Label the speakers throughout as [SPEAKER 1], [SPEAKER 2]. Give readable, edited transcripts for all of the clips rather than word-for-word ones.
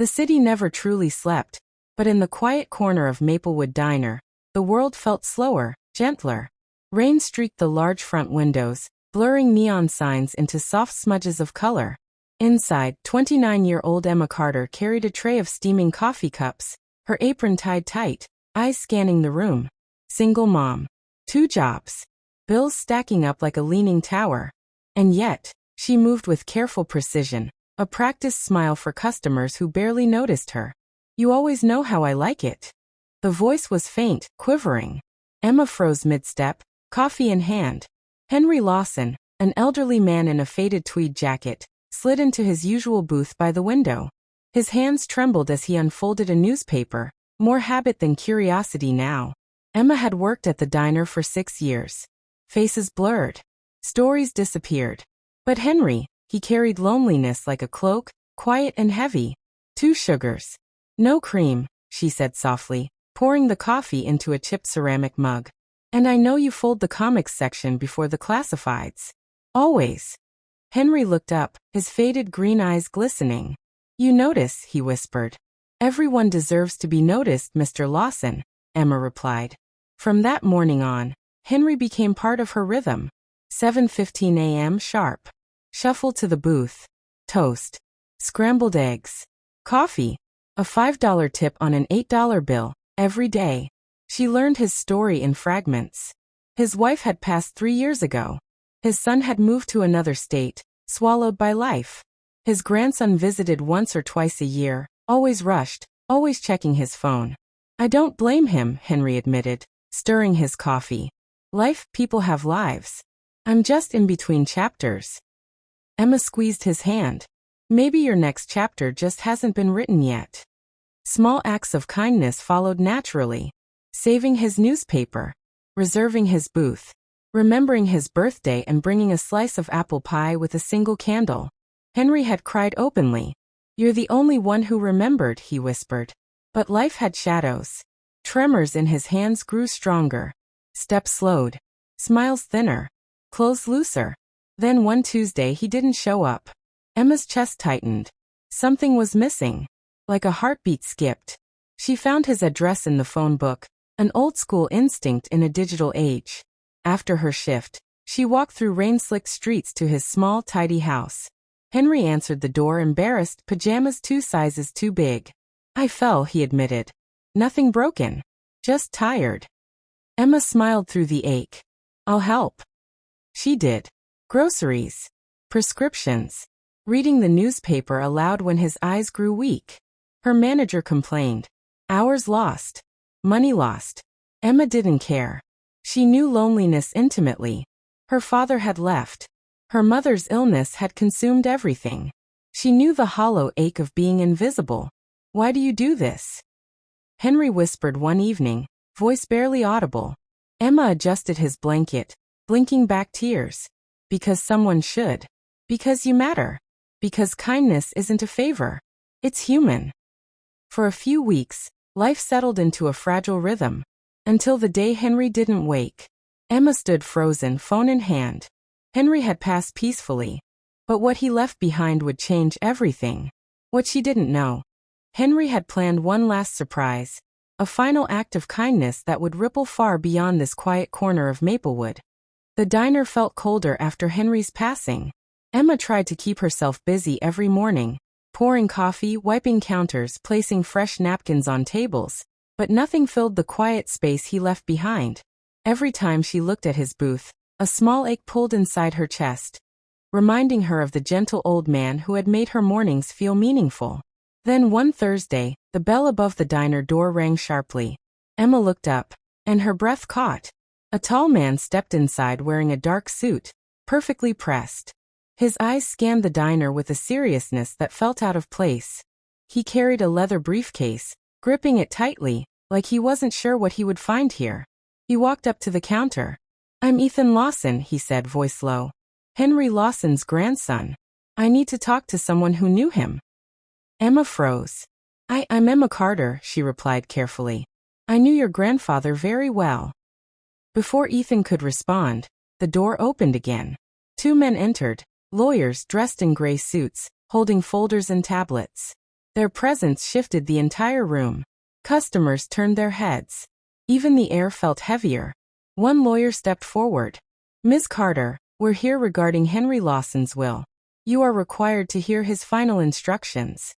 [SPEAKER 1] The city never truly slept, but in the quiet corner of Maplewood Diner, the world felt slower, gentler. Rain streaked the large front windows, blurring neon signs into soft smudges of color. Inside, 29-year-old Emma Carter carried a tray of steaming coffee cups, her apron tied tight, eyes scanning the room. Single mom. 2 jobs. Bills stacking up like a leaning tower. And yet, she moved with careful precision, a practiced smile for customers who barely noticed her. "You always know how I like it." The voice was faint, quivering. Emma froze mid-step, coffee in hand. Henry Lawson, an elderly man in a faded tweed jacket, slid into his usual booth by the window. His hands trembled as he unfolded a newspaper, more habit than curiosity now. Emma had worked at the diner for 6 years. Faces blurred. Stories disappeared. But Henry, he carried loneliness like a cloak, quiet and heavy. 2 sugars. "No cream," she said softly, pouring the coffee into a chipped ceramic mug. "And I know you fold the comics section before the classifieds." "Always." Henry looked up, his faded green eyes glistening. "You notice," he whispered. "Everyone deserves to be noticed, Mr. Lawson," Emma replied. From that morning on, Henry became part of her rhythm. 7:15 a.m. sharp. Shuffle to the booth. Toast. Scrambled eggs. Coffee. A $5 tip on an $8 bill, every day. She learned his story in fragments. His wife had passed 3 years ago. His son had moved to another state, swallowed by life. His grandson visited once or twice a year, always rushed, always checking his phone. "I don't blame him," Henry admitted, stirring his coffee. People have lives. I'm just in between chapters." Emma squeezed his hand. "Maybe your next chapter just hasn't been written yet." Small acts of kindness followed naturally. Saving his newspaper. Reserving his booth. Remembering his birthday and bringing a slice of apple pie with a single candle. Henry had cried openly. "You're the only one who remembered," he whispered. But life had shadows. Tremors in his hands grew stronger. Steps slowed. Smiles thinner. Clothes looser. Then one Tuesday he didn't show up. Emma's chest tightened. Something was missing. Like a heartbeat skipped. She found his address in the phone book, an old-school instinct in a digital age. After her shift, she walked through rain-slicked streets to his small, tidy house. Henry answered the door embarrassed, pajamas 2 sizes too big. "I fell," he admitted. "Nothing broken. Just tired." Emma smiled through the ache. "I'll help." She did. Groceries. Prescriptions. Reading the newspaper aloud when his eyes grew weak. Her manager complained. Hours lost. Money lost. Emma didn't care. She knew loneliness intimately. Her father had left. Her mother's illness had consumed everything. She knew the hollow ache of being invisible. "Why do you do this?" Henry whispered one evening, voice barely audible. Emma adjusted his blanket, blinking back tears. "Because someone should. Because you matter. Because kindness isn't a favor. It's human." For a few weeks, life settled into a fragile rhythm. Until the day Henry didn't wake. Emma stood frozen, phone in hand. Henry had passed peacefully. But what he left behind would change everything. What she didn't know. Henry had planned one last surprise. A final act of kindness that would ripple far beyond this quiet corner of Maplewood. The diner felt colder after Henry's passing. Emma tried to keep herself busy every morning, pouring coffee, wiping counters, placing fresh napkins on tables, but nothing filled the quiet space he left behind. Every time she looked at his booth, a small ache pulled inside her chest, reminding her of the gentle old man who had made her mornings feel meaningful. Then one Thursday, the bell above the diner door rang sharply. Emma looked up, and her breath caught. A tall man stepped inside wearing a dark suit, perfectly pressed. His eyes scanned the diner with a seriousness that felt out of place. He carried a leather briefcase, gripping it tightly, like he wasn't sure what he would find here. He walked up to the counter. "I'm Ethan Lawson," he said, voice low. "Henry Lawson's grandson. I need to talk to someone who knew him." Emma froze. I'm Emma Carter," she replied carefully. "I knew your grandfather very well." Before Ethan could respond, the door opened again. 2 men entered, lawyers dressed in gray suits, holding folders and tablets. Their presence shifted the entire room. Customers turned their heads. Even the air felt heavier. One lawyer stepped forward. "Ms. Carter, we're here regarding Henry Lawson's will. You are required to hear his final instructions."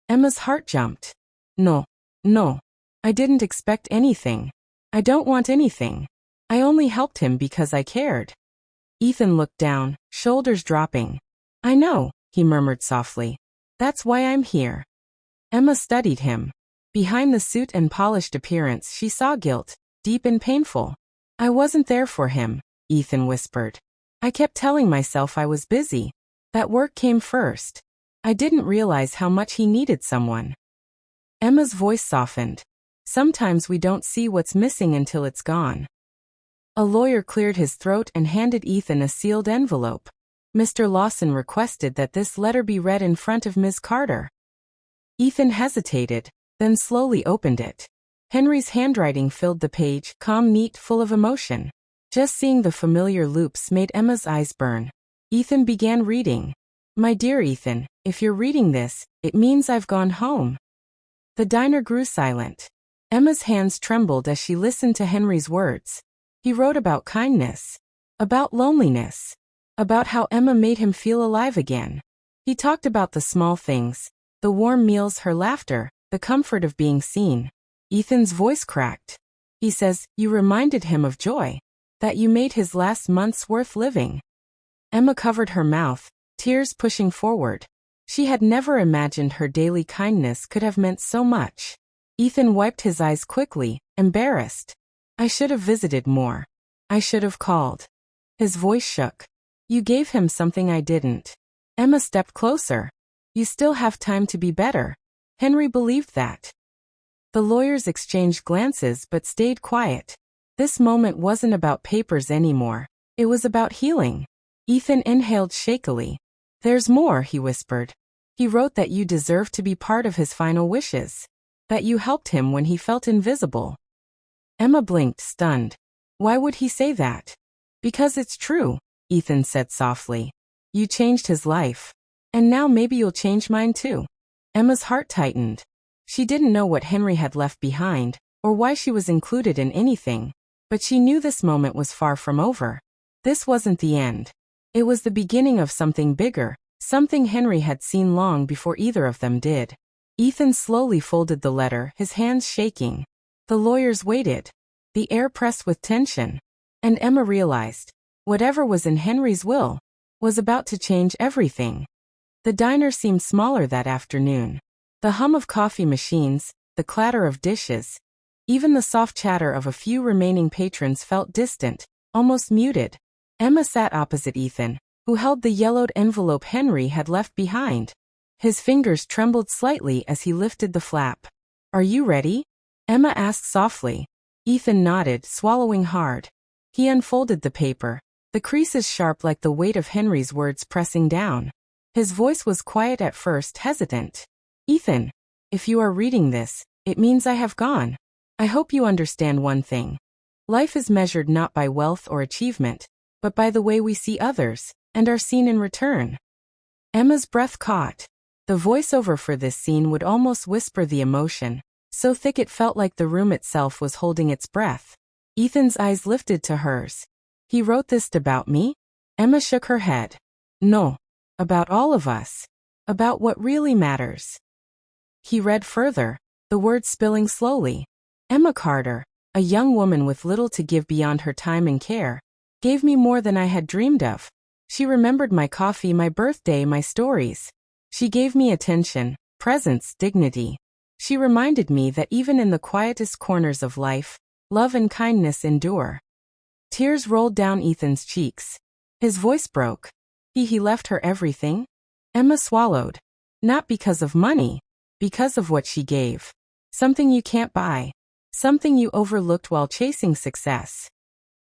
[SPEAKER 1] Emma's heart jumped. No. I didn't expect anything. I don't want anything. I only helped him because I cared. Ethan looked down, shoulders dropping. "I know," he murmured softly. "That's why I'm here." Emma studied him. Behind the suit and polished appearance she saw guilt, deep and painful. "I wasn't there for him," Ethan whispered. "I kept telling myself I was busy. That work came first. I didn't realize how much he needed someone." Emma's voice softened. "Sometimes we don't see what's missing until it's gone." A lawyer cleared his throat and handed Ethan a sealed envelope. "Mr. Lawson requested that this letter be read in front of Ms. Carter." Ethan hesitated, then slowly opened it. Henry's handwriting filled the page, calm, neat, full of emotion. Just seeing the familiar loops made Emma's eyes burn. Ethan began reading. "My dear Ethan, if you're reading this, it means I've gone home." The diner grew silent. Emma's hands trembled as she listened to Henry's words. He wrote about kindness, about loneliness, about how Emma made him feel alive again. He talked about the small things, the warm meals, her laughter, the comfort of being seen. Ethan's voice cracked. He says, "You reminded him of joy, that you made his last months worth living." Emma covered her mouth, tears pushing forward. She had never imagined her daily kindness could have meant so much. Ethan wiped his eyes quickly, embarrassed. "I should have visited more. I should have called." His voice shook. "You gave him something I didn't." Emma stepped closer. "You still have time to be better." Henry believed that. The lawyers exchanged glances but stayed quiet. This moment wasn't about papers anymore. It was about healing. Ethan inhaled shakily. "There's more," he whispered. "He wrote that you deserve to be part of his final wishes. That you helped him when he felt invisible." Emma blinked, stunned. "Why would he say that?" "Because it's true," Ethan said softly. "You changed his life. And now maybe you'll change mine too." Emma's heart tightened. She didn't know what Henry had left behind, or why she was included in anything, but she knew this moment was far from over. This wasn't the end. It was the beginning of something bigger, something Henry had seen long before either of them did. Ethan slowly folded the letter, his hands shaking. The lawyers waited. The air pressed with tension. And Emma realized, whatever was in Henry's will, was about to change everything. The diner seemed smaller that afternoon. The hum of coffee machines, the clatter of dishes, even the soft chatter of a few remaining patrons felt distant, almost muted. Emma sat opposite Ethan, who held the yellowed envelope Henry had left behind. His fingers trembled slightly as he lifted the flap. "Are you ready?" Emma asked softly. Ethan nodded, swallowing hard. He unfolded the paper, the creases sharp like the weight of Henry's words pressing down. His voice was quiet at first, hesitant. "Ethan, if you are reading this, it means I have gone. I hope you understand one thing. Life is measured not by wealth or achievement, but by the way we see others, and are seen in return." Emma's breath caught. The voiceover for this scene would almost whisper the emotion, so thick it felt like the room itself was holding its breath. Ethan's eyes lifted to hers. "He wrote this about me?" Emma shook her head. "No. About all of us. About what really matters." He read further, the words spilling slowly. "Emma Carter, a young woman with little to give beyond her time and care, gave me more than I had dreamed of. She remembered my coffee, my birthday, my stories. She gave me attention, presence, dignity. She reminded me that even in the quietest corners of life, love and kindness endure." Tears rolled down Ethan's cheeks. His voice broke. He left her everything? Emma swallowed. "Not because of money, because of what she gave. Something you can't buy. Something you overlooked while chasing success."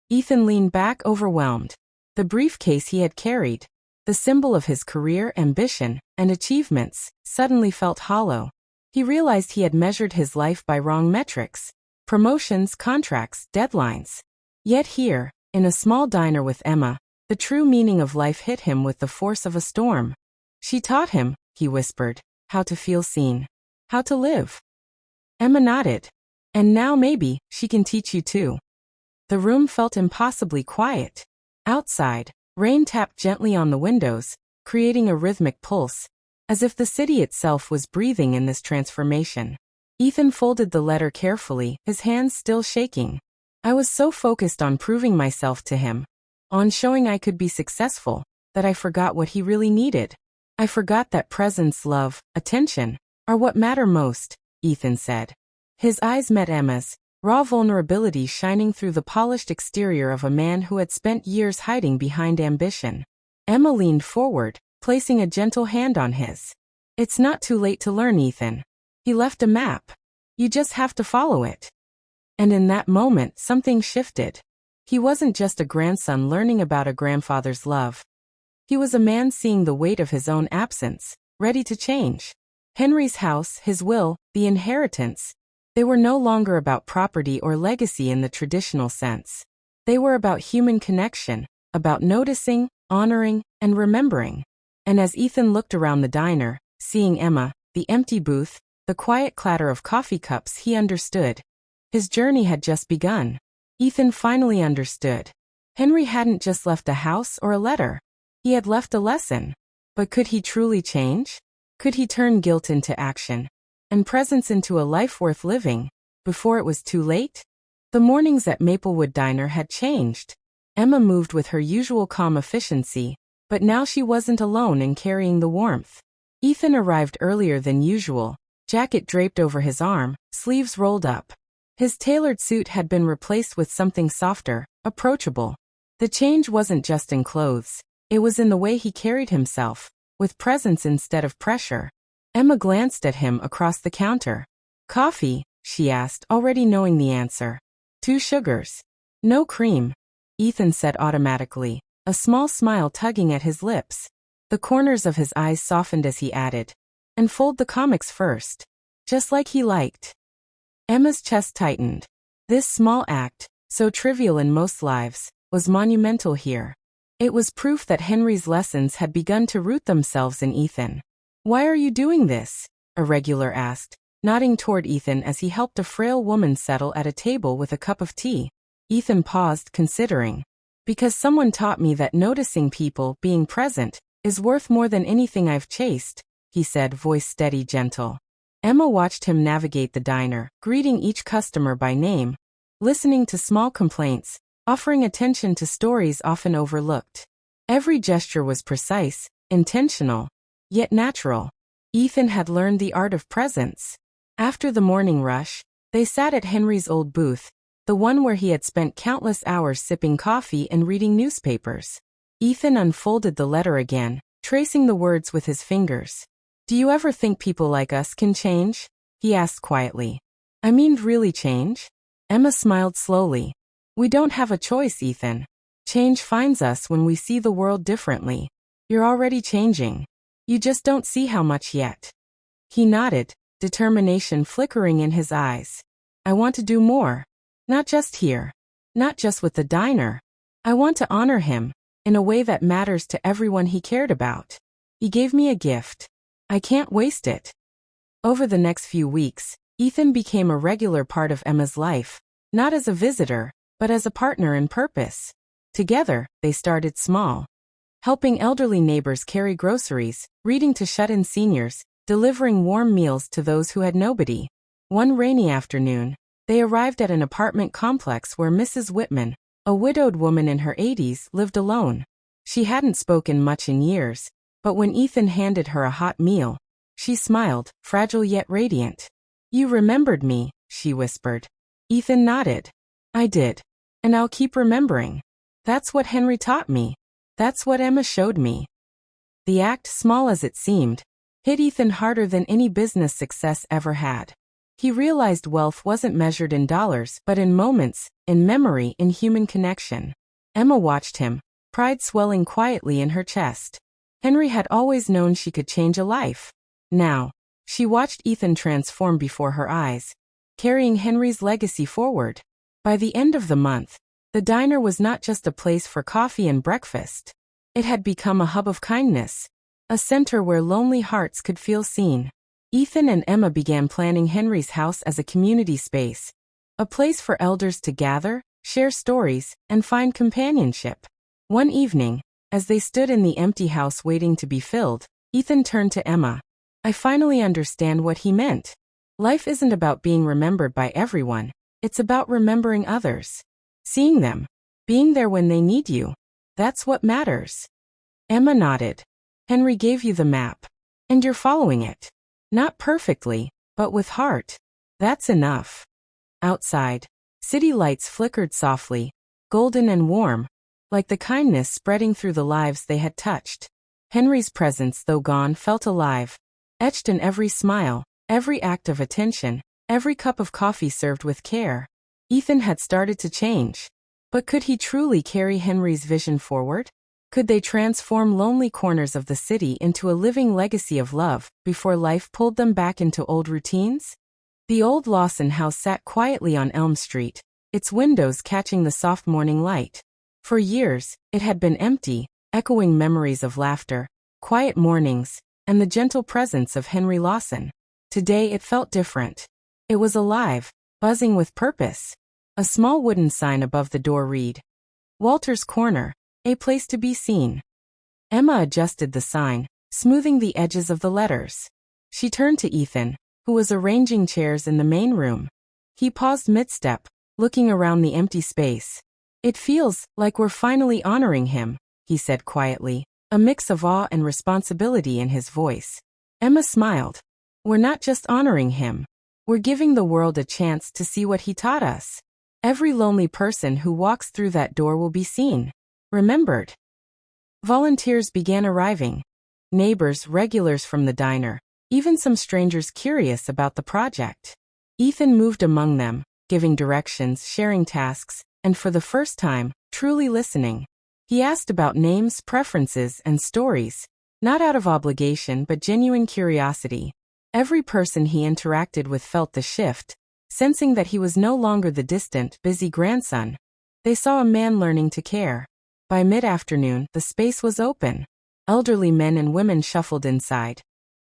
[SPEAKER 1] Ethan leaned back, overwhelmed. The briefcase he had carried, the symbol of his career, ambition, and achievements, suddenly felt hollow. He realized he had measured his life by wrong metrics. Promotions, contracts, deadlines. Yet here, in a small diner with Emma, the true meaning of life hit him with the force of a storm. "She taught him," he whispered. how to feel seen, how to live. Emma nodded. And now maybe, she can teach you too. The room felt impossibly quiet. Outside, rain tapped gently on the windows, creating a rhythmic pulse, as if the city itself was breathing in this transformation. Ethan folded the letter carefully, his hands still shaking. I was so focused on proving myself to him, on showing I could be successful, that I forgot what he really needed. I forgot that presence, love, attention, are what matter most, Ethan said. His eyes met Emma's, raw vulnerability shining through the polished exterior of a man who had spent years hiding behind ambition. Emma leaned forward, placing a gentle hand on his. It's not too late to learn, Ethan. He left a map. You just have to follow it. And in that moment, something shifted. He wasn't just a grandson learning about a grandfather's love. He was a man seeing the weight of his own absence, ready to change. Henry's house, his will, the inheritance. They were no longer about property or legacy in the traditional sense. They were about human connection, about noticing, honoring, and remembering. And as Ethan looked around the diner, seeing Emma, the empty booth, the quiet clatter of coffee cups, he understood. His journey had just begun. Ethan finally understood. Henry hadn't just left a house or a letter. He had left a lesson. But could he truly change? Could he turn guilt into action, and presence into a life worth living, before it was too late? The mornings at Maplewood Diner had changed. Emma moved with her usual calm efficiency, but now she wasn't alone in carrying the warmth. Ethan arrived earlier than usual, jacket draped over his arm, sleeves rolled up. His tailored suit had been replaced with something softer, approachable. The change wasn't just in clothes, it was in the way he carried himself, with presence instead of pressure. Emma glanced at him across the counter. Coffee, she asked, already knowing the answer. 2 sugars. No cream, Ethan said automatically, a small smile tugging at his lips. The corners of his eyes softened as he added, and fold the comics first. Just like he liked. Emma's chest tightened. This small act, so trivial in most lives, was monumental here. It was proof that Henry's lessons had begun to root themselves in Ethan. Why are you doing this? A regular asked, nodding toward Ethan as he helped a frail woman settle at a table with a cup of tea. Ethan paused, considering. Because someone taught me that noticing people, being present, is worth more than anything I've chased, he said, voice steady, gentle. Emma watched him navigate the diner, greeting each customer by name, listening to small complaints, offering attention to stories often overlooked. Every gesture was precise, intentional, yet natural. Ethan had learned the art of presence. After the morning rush, they sat at Henry's old booth, the one where he had spent countless hours sipping coffee and reading newspapers. Ethan unfolded the letter again, tracing the words with his fingers. Do you ever think people like us can change? He asked quietly. I mean, really change? Emma smiled slowly. We don't have a choice, Ethan. Change finds us when we see the world differently. You're already changing. You just don't see how much yet. He nodded, determination flickering in his eyes. I want to do more. Not just here. Not just with the diner. I want to honor him, in a way that matters to everyone he cared about. He gave me a gift. I can't waste it. Over the next few weeks, Ethan became a regular part of Emma's life, not as a visitor, but as a partner in purpose. Together, they started small. Helping elderly neighbors carry groceries, reading to shut-in seniors, delivering warm meals to those who had nobody. One rainy afternoon, they arrived at an apartment complex where Mrs. Whitman, a widowed woman in her 80s, lived alone. She hadn't spoken much in years, but when Ethan handed her a hot meal, she smiled, fragile yet radiant. You remembered me, she whispered. Ethan nodded. I did. And I'll keep remembering. That's what Henry taught me. That's what Emma showed me. The act, small as it seemed, hit Ethan harder than any business success ever had. He realized wealth wasn't measured in dollars, but in moments, in memory, in human connection. Emma watched him, pride swelling quietly in her chest. Henry had always known she could change a life. Now, she watched Ethan transform before her eyes, carrying Henry's legacy forward. By the end of the month, the diner was not just a place for coffee and breakfast. It had become a hub of kindness, a center where lonely hearts could feel seen. Ethan and Emma began planning Henry's house as a community space, a place for elders to gather, share stories, and find companionship. One evening, as they stood in the empty house waiting to be filled, Ethan turned to Emma. "I finally understand what he meant. Life isn't about being remembered by everyone, it's about remembering others. Seeing them. Being there when they need you. That's what matters." Emma nodded. "Henry gave you the map. And you're following it. Not perfectly, but with heart. That's enough." Outside, city lights flickered softly, golden and warm, like the kindness spreading through the lives they had touched. Henry's presence, though gone, felt alive, etched in every smile, every act of attention, every cup of coffee served with care. Ethan had started to change. But could he truly carry Henry's vision forward? Could they transform lonely corners of the city into a living legacy of love before life pulled them back into old routines? The old Lawson house sat quietly on Elm Street, its windows catching the soft morning light. For years, it had been empty, echoing memories of laughter, quiet mornings, and the gentle presence of Henry Lawson. Today it felt different. It was alive, buzzing with purpose. A small wooden sign above the door read, "Walter's Corner, a place to be seen." Emma adjusted the sign, smoothing the edges of the letters. She turned to Ethan, who was arranging chairs in the main room. He paused mid-step, looking around the empty space. "It feels like we're finally honoring him," he said quietly, a mix of awe and responsibility in his voice. Emma smiled. "We're not just honoring him. We're giving the world a chance to see what he taught us. Every lonely person who walks through that door will be seen, remembered." Volunteers began arriving. Neighbors, regulars from the diner, even some strangers curious about the project. Ethan moved among them, giving directions, sharing tasks, and for the first time, truly listening. He asked about names, preferences, and stories, not out of obligation but genuine curiosity. Every person he interacted with felt the shift, sensing that he was no longer the distant, busy grandson. They saw a man learning to care. By mid-afternoon, the space was open. Elderly men and women shuffled inside,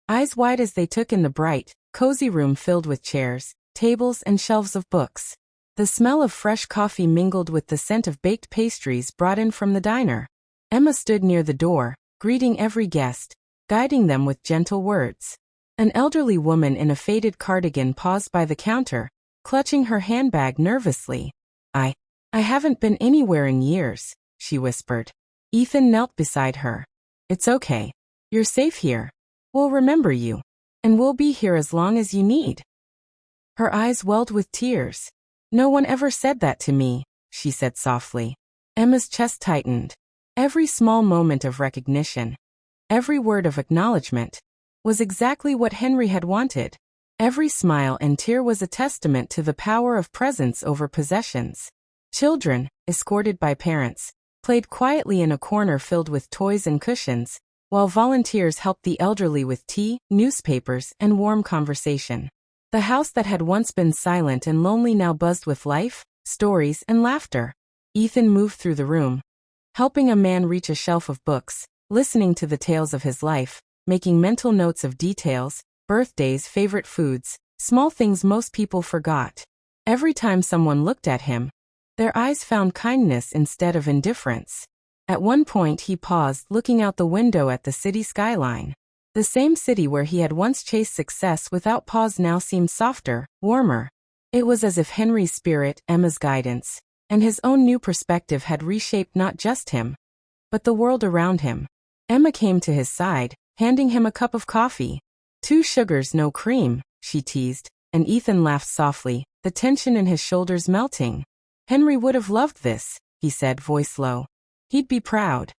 [SPEAKER 1] eyes wide as they took in the bright, cozy room filled with chairs, tables, and shelves of books. The smell of fresh coffee mingled with the scent of baked pastries brought in from the diner. Emma stood near the door, greeting every guest, guiding them with gentle words. An elderly woman in a faded cardigan paused by the counter, clutching her handbag nervously. I haven't been anywhere in years," she whispered. Ethan knelt beside her. "It's okay. You're safe here. We'll remember you. And we'll be here as long as you need." Her eyes welled with tears. "No one ever said that to me," she said softly. Emma's chest tightened. Every small moment of recognition, every word of acknowledgement, was exactly what Henry had wanted. Every smile and tear was a testament to the power of presence over possessions. Children, escorted by parents, played quietly in a corner filled with toys and cushions, while volunteers helped the elderly with tea, newspapers, and warm conversation. The house that had once been silent and lonely now buzzed with life, stories, and laughter. Ethan moved through the room, helping a man reach a shelf of books, listening to the tales of his life, making mental notes of details, birthdays, favorite foods, small things most people forgot. Every time someone looked at him, their eyes found kindness instead of indifference. At one point he paused, looking out the window at the city skyline. The same city where he had once chased success without pause now seemed softer, warmer. It was as if Henry's spirit, Emma's guidance, and his own new perspective had reshaped not just him, but the world around him. Emma came to his side, handing him a cup of coffee. "2 sugars, no cream," she teased, and Ethan laughed softly, the tension in his shoulders melting. "Henry would have loved this," he said, voice low. "He'd be proud."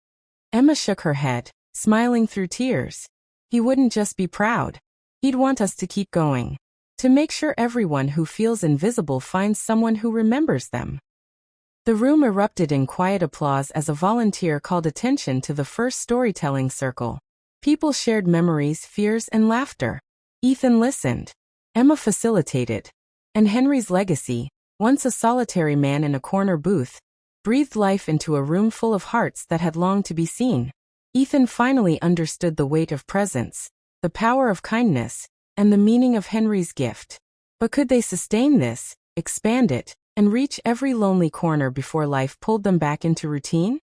[SPEAKER 1] Emma shook her head, smiling through tears. "He wouldn't just be proud. He'd want us to keep going. To make sure everyone who feels invisible finds someone who remembers them." The room erupted in quiet applause as a volunteer called attention to the first storytelling circle. People shared memories, fears, and laughter. Ethan listened. Emma facilitated. And Henry's legacy, once a solitary man in a corner booth, breathed life into a room full of hearts that had longed to be seen. Ethan finally understood the weight of presence, the power of kindness, and the meaning of Henry's gift. But could they sustain this, expand it, and reach every lonely corner before life pulled them back into routine?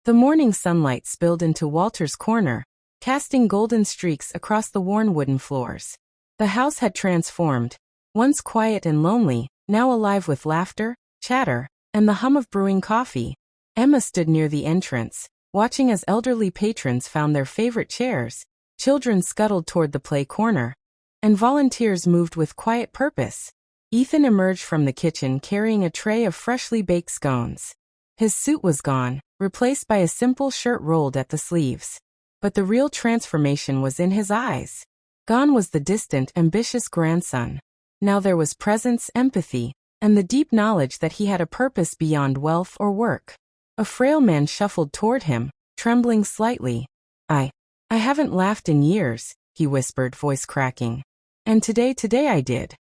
[SPEAKER 1] The morning sunlight spilled into Walter's corner, casting golden streaks across the worn wooden floors. The house had transformed, once quiet and lonely, now alive with laughter, chatter, and the hum of brewing coffee. Emma stood near the entrance, watching as elderly patrons found their favorite chairs, children scuttled toward the play corner, and volunteers moved with quiet purpose. Ethan emerged from the kitchen carrying a tray of freshly baked scones. His suit was gone, replaced by a simple shirt rolled at the sleeves. But the real transformation was in his eyes. Gone was the distant, ambitious grandson. Now there was presence, empathy, and the deep knowledge that he had a purpose beyond wealth or work. A frail man shuffled toward him, trembling slightly. I haven't laughed in years," he whispered, voice cracking. "And today I did."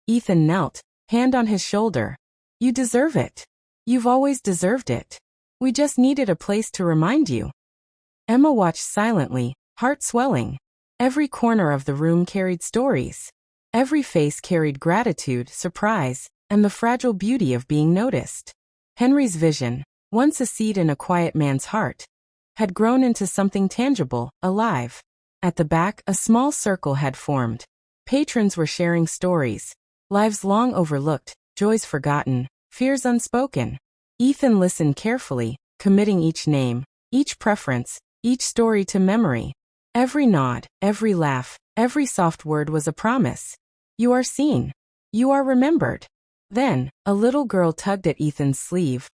[SPEAKER 1] Ethan knelt, hand on his shoulder. "You deserve it. You've always deserved it. We just needed a place to remind you." Emma watched silently, heart swelling. Every corner of the room carried stories. Every face carried gratitude, surprise, and the fragile beauty of being noticed. Henry's vision, once a seed in a quiet man's heart, had grown into something tangible, alive. At the back, a small circle had formed. Patrons were sharing stories, lives long overlooked, joys forgotten, fears unspoken. Ethan listened carefully, committing each name, each preference, each story to memory. Every nod, every laugh, every soft word was a promise. "You are seen. You are remembered." Then, a little girl tugged at Ethan's sleeve,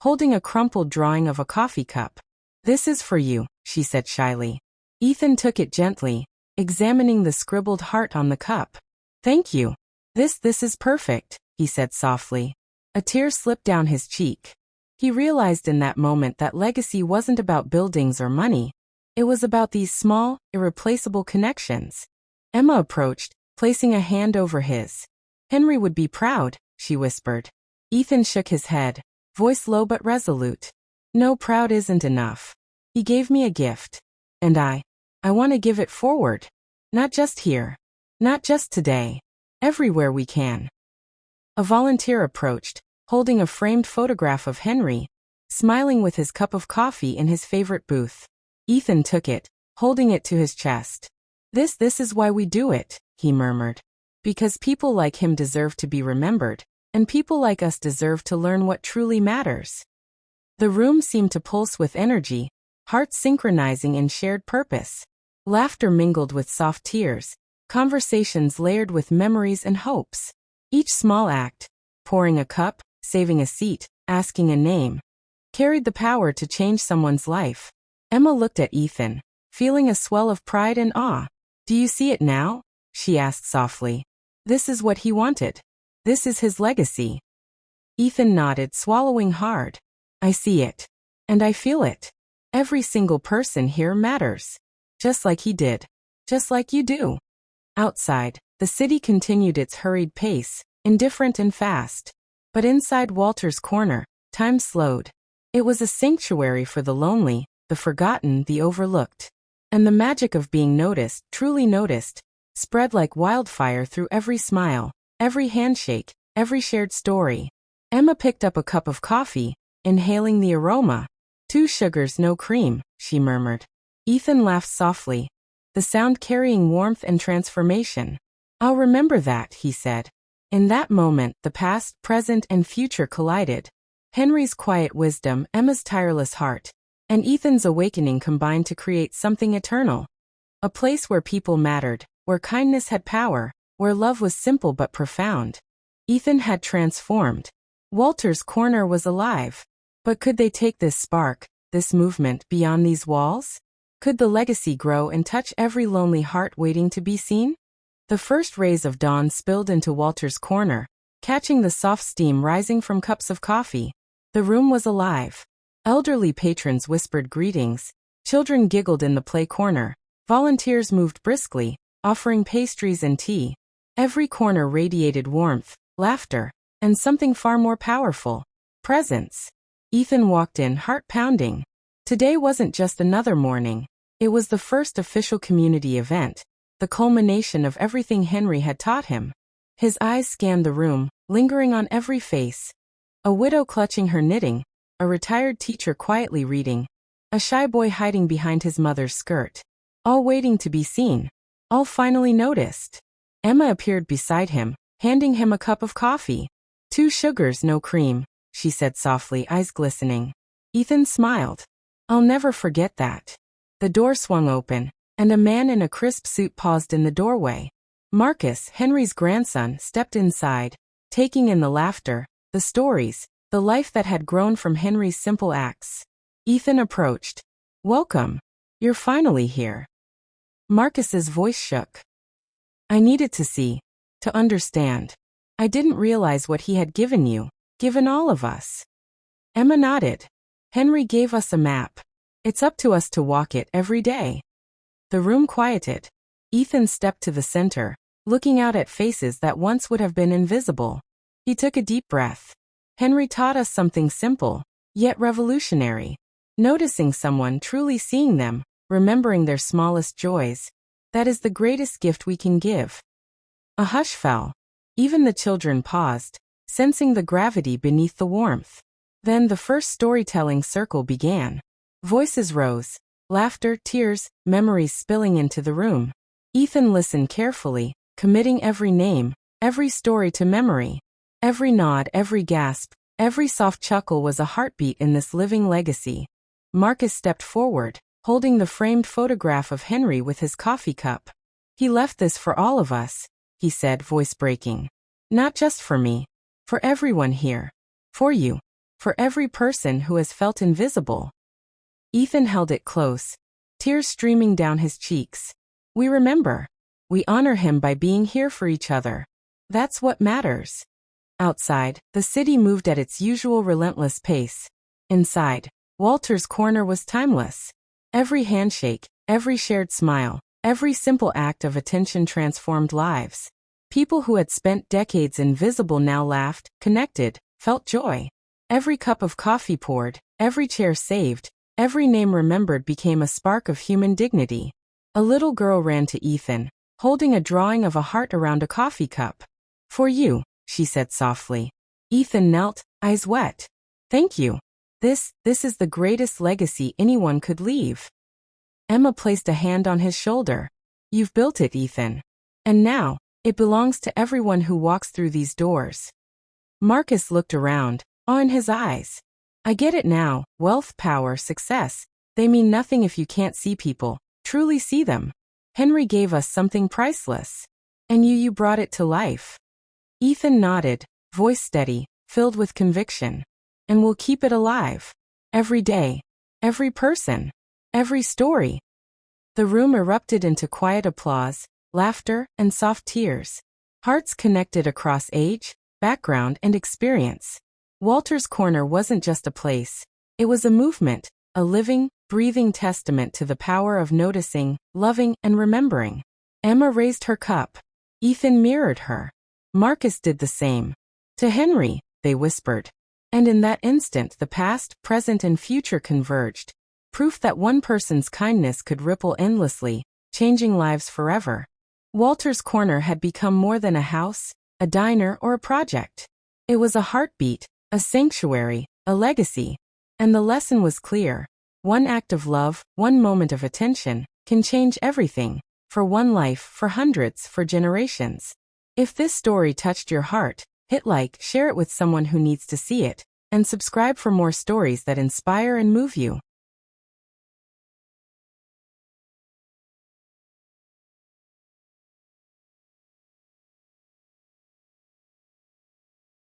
[SPEAKER 1] holding a crumpled drawing of a coffee cup. "This is for you," she said shyly. Ethan took it gently, examining the scribbled heart on the cup. "Thank you. This is perfect," he said softly. A tear slipped down his cheek. He realized in that moment that legacy wasn't about buildings or money. It was about these small, irreplaceable connections. Emma approached, placing a hand over his. "Henry would be proud," she whispered. Ethan shook his head, voice low but resolute. "No, proud isn't enough. He gave me a gift. And I want to give it forward. Not just here. Not just today. Everywhere we can." A volunteer approached, holding a framed photograph of Henry, smiling with his cup of coffee in his favorite booth. Ethan took it, holding it to his chest. This is why we do it," he murmured. "Because people like him deserve to be remembered, and people like us deserve to learn what truly matters." The room seemed to pulse with energy, hearts synchronizing in shared purpose. Laughter mingled with soft tears, conversations layered with memories and hopes. Each small act, pouring a cup, saving a seat, asking a name, carried the power to change someone's life. Emma looked at Ethan, feeling a swell of pride and awe. "Do you see it now?" she asked softly. "This is what he wanted. This is his legacy." Ethan nodded, swallowing hard. "I see it. And I feel it. Every single person here matters. Just like he did. Just like you do." Outside, the city continued its hurried pace, indifferent and fast. But inside Walter's corner, time slowed. It was a sanctuary for the lonely, the forgotten, the overlooked. And the magic of being noticed, truly noticed, spread like wildfire through every smile, every handshake, every shared story. Emma picked up a cup of coffee, inhaling the aroma. "2 sugars, no cream," she murmured. Ethan laughed softly, the sound carrying warmth and transformation. "I'll remember that," he said. In that moment, the past, present, and future collided. Henry's quiet wisdom, Emma's tireless heart, and Ethan's awakening combined to create something eternal. A place where people mattered, where kindness had power, where love was simple but profound. Ethan had transformed. Walter's corner was alive. But could they take this spark, this movement, beyond these walls? Could the legacy grow and touch every lonely heart waiting to be seen? The first rays of dawn spilled into Walter's corner, catching the soft steam rising from cups of coffee. The room was alive. Elderly patrons whispered greetings, children giggled in the play corner, volunteers moved briskly, offering pastries and tea. Every corner radiated warmth, laughter, and something far more powerful: presence. Ethan walked in, heart pounding. Today wasn't just another morning. It was the first official community event, the culmination of everything Henry had taught him. His eyes scanned the room, lingering on every face. A widow clutching her knitting, a retired teacher quietly reading, a shy boy hiding behind his mother's skirt. All waiting to be seen. All finally noticed. Emma appeared beside him, handing him a cup of coffee. 2 sugars, no cream, she said softly, eyes glistening. Ethan smiled. I'll never forget that. The door swung open, and a man in a crisp suit paused in the doorway. Marcus, Henry's grandson, stepped inside, taking in the laughter, the stories, the life that had grown from Henry's simple acts. Ethan approached. Welcome. You're finally here. Marcus's voice shook. I needed to see, to understand. I didn't realize what he had given you, given all of us. Emma nodded. Henry gave us a map. It's up to us to walk it every day. The room quieted. Ethan stepped to the center, looking out at faces that once would have been invisible. He took a deep breath. Henry taught us something simple, yet revolutionary. Noticing someone, truly seeing them, remembering their smallest joys. That is the greatest gift we can give. A hush fell. Even the children paused, sensing the gravity beneath the warmth. Then the first storytelling circle began. Voices rose, laughter, tears, memories spilling into the room. Ethan listened carefully, committing every name, every story to memory. Every nod, every gasp, every soft chuckle was a heartbeat in this living legacy. Marcus stepped forward, holding the framed photograph of Henry with his coffee cup. He left this for all of us, he said, voice breaking. Not just for me. For everyone here. For you. For every person who has felt invisible. Ethan held it close, tears streaming down his cheeks. We remember. We honor him by being here for each other. That's what matters. Outside, the city moved at its usual relentless pace. Inside, Walter's corner was timeless. Every handshake, every shared smile, every simple act of attention transformed lives. People who had spent decades invisible now laughed, connected, felt joy. Every cup of coffee poured, every chair saved, every name remembered became a spark of human dignity. A little girl ran to Ethan, holding a drawing of a heart around a coffee cup. For you, she said softly. Ethan knelt, eyes wet. Thank you. This is the greatest legacy anyone could leave. Emma placed a hand on his shoulder. You've built it, Ethan. And now, it belongs to everyone who walks through these doors. Marcus looked around, awe in his eyes. I get it now, wealth, power, success. They mean nothing if you can't see people, truly see them. Henry gave us something priceless. And you brought it to life. Ethan nodded, voice steady, filled with conviction. And we'll keep it alive. Every day. Every person. Every story. The room erupted into quiet applause, laughter, and soft tears. Hearts connected across age, background, and experience. Walter's Corner wasn't just a place. It was a movement, a living, breathing testament to the power of noticing, loving, and remembering. Emma raised her cup. Ethan mirrored her. Marcus did the same. To Henry, they whispered. And in that instant the past, present, and future converged. Proof that one person's kindness could ripple endlessly, changing lives forever. Walter's Corner had become more than a house, a diner, or a project. It was a heartbeat, a sanctuary, a legacy. And the lesson was clear. One act of love, one moment of attention, can change everything. For one life, for hundreds, for generations. If this story touched your heart, hit like, share it with someone who needs to see it, and subscribe for more stories that inspire and move you.